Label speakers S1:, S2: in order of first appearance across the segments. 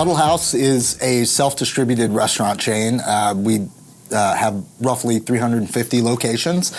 S1: Huddle House is a self-distributed restaurant chain. We have roughly 350 locations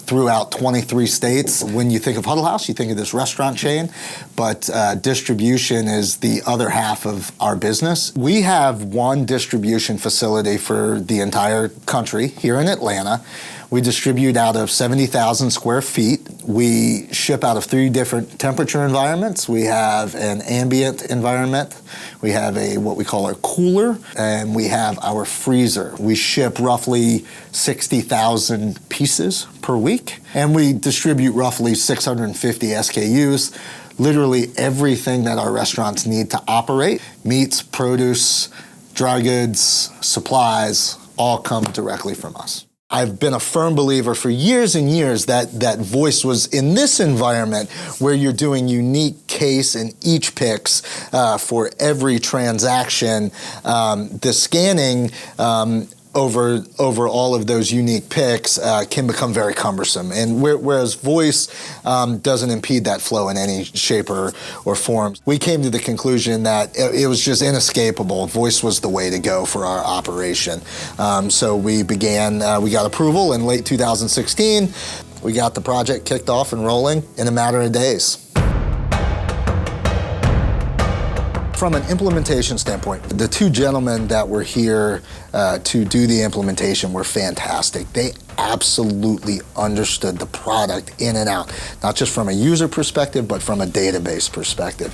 S1: throughout 23 states. When you think of Huddle House, you think of this restaurant chain, but distribution is the other half of our business. We have one distribution facility for the entire country here in Atlanta. We distribute out of 70,000 square feet. We ship out of 3 different temperature environments. We have an ambient environment. We have what we call our cooler, and we have our freezer. We ship roughly 60,000 pieces per week, and we distribute roughly 650 SKUs. Literally everything that our restaurants need to operate, meats, produce, dry goods, supplies, all come directly from us. I've been a firm believer for years and years that voice was in this environment where you're doing unique case and each picks for every transaction. The scanning over all of those unique picks can become very cumbersome. And whereas voice doesn't impede that flow in any shape or form. We came to the conclusion that it was just inescapable. Voice was the way to go for our operation. So we got approval in late 2016. We got the project kicked off and rolling in a matter of days. From an implementation standpoint, the 2 gentlemen that were here to do the implementation were fantastic. They absolutely understood the product in and out, not just from a user perspective, but from a database perspective.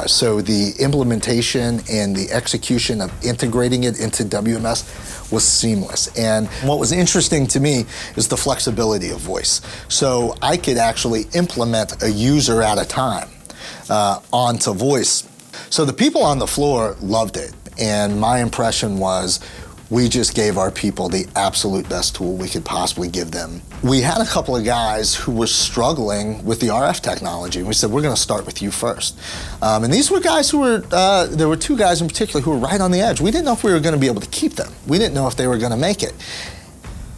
S1: So the implementation and the execution of integrating it into WMS was seamless. And what was interesting to me is the flexibility of voice. So I could actually implement a user at a time onto voice. So the people on the floor loved it, and my impression was we just gave our people the absolute best tool we could possibly give them. We had a couple of guys who were struggling with the RF technology, and we said, we're gonna start with you first. And these were guys who were, there were 2 guys in particular who were right on the edge. We didn't know if we were gonna be able to keep them. We didn't know if they were gonna make it.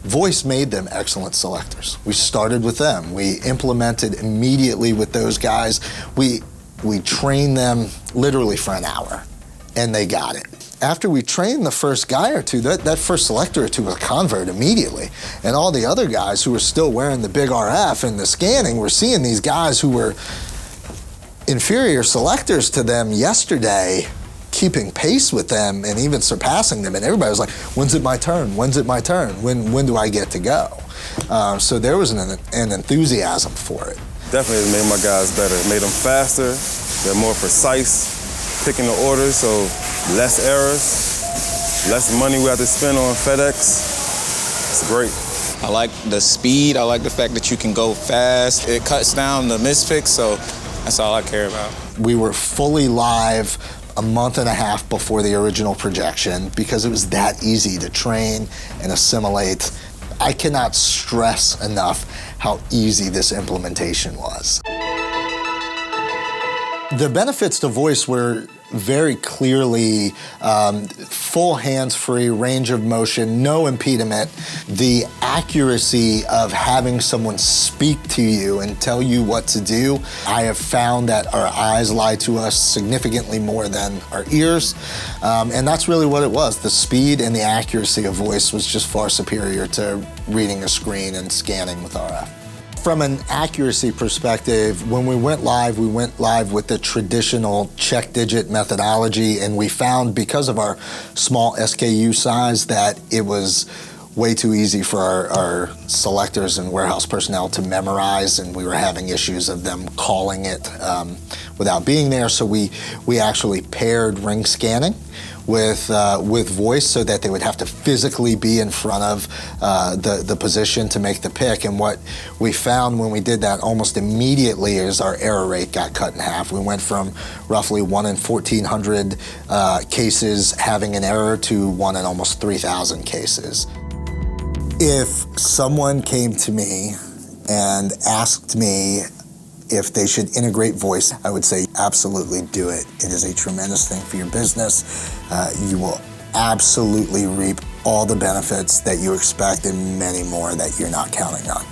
S1: Voice made them excellent selectors. We started with them. We implemented immediately with those guys. We trained them literally for an hour, and they got it. After we trained the first guy or 2, that first selector or 2 was a convert immediately. And all the other guys who were still wearing the big RF and the scanning were seeing these guys who were inferior selectors to them yesterday, keeping pace with them and even surpassing them. And everybody was like, when's it my turn? When's it my turn? When do I get to go? So there was an enthusiasm for it.
S2: Definitely made my guys better. It made them faster, they're more precise, picking the orders, so less errors, less money we have to spend on FedEx. It's great.
S3: I like the speed, I like the fact that you can go fast. It cuts down the mispicks, so that's all I care about.
S1: We were fully live a month and a half before the original projection because it was that easy to train and assimilate. I cannot stress enough how easy this implementation was. The benefits to voice were very clearly full hands-free, range of motion, no impediment. The accuracy of having someone speak to you and tell you what to do. I have found that our eyes lie to us significantly more than our ears, and that's really what it was. The speed and the accuracy of voice was just far superior to reading a screen and scanning with RF. From an accuracy perspective, when we went live with the traditional check digit methodology, and we found because of our small SKU size that it was way too easy for our selectors and warehouse personnel to memorize, and we were having issues of them calling it without being there. So we actually paired ring scanning with voice so that they would have to physically be in front of the position to make the pick. And what we found when we did that almost immediately is our error rate got cut in half. We went from roughly 1 in 1,400 cases having an error to 1 in almost 3,000 cases. If someone came to me and asked me if they should integrate voice, I would say absolutely do it. It is a tremendous thing for your business. You will absolutely reap all the benefits that you expect and many more that you're not counting on.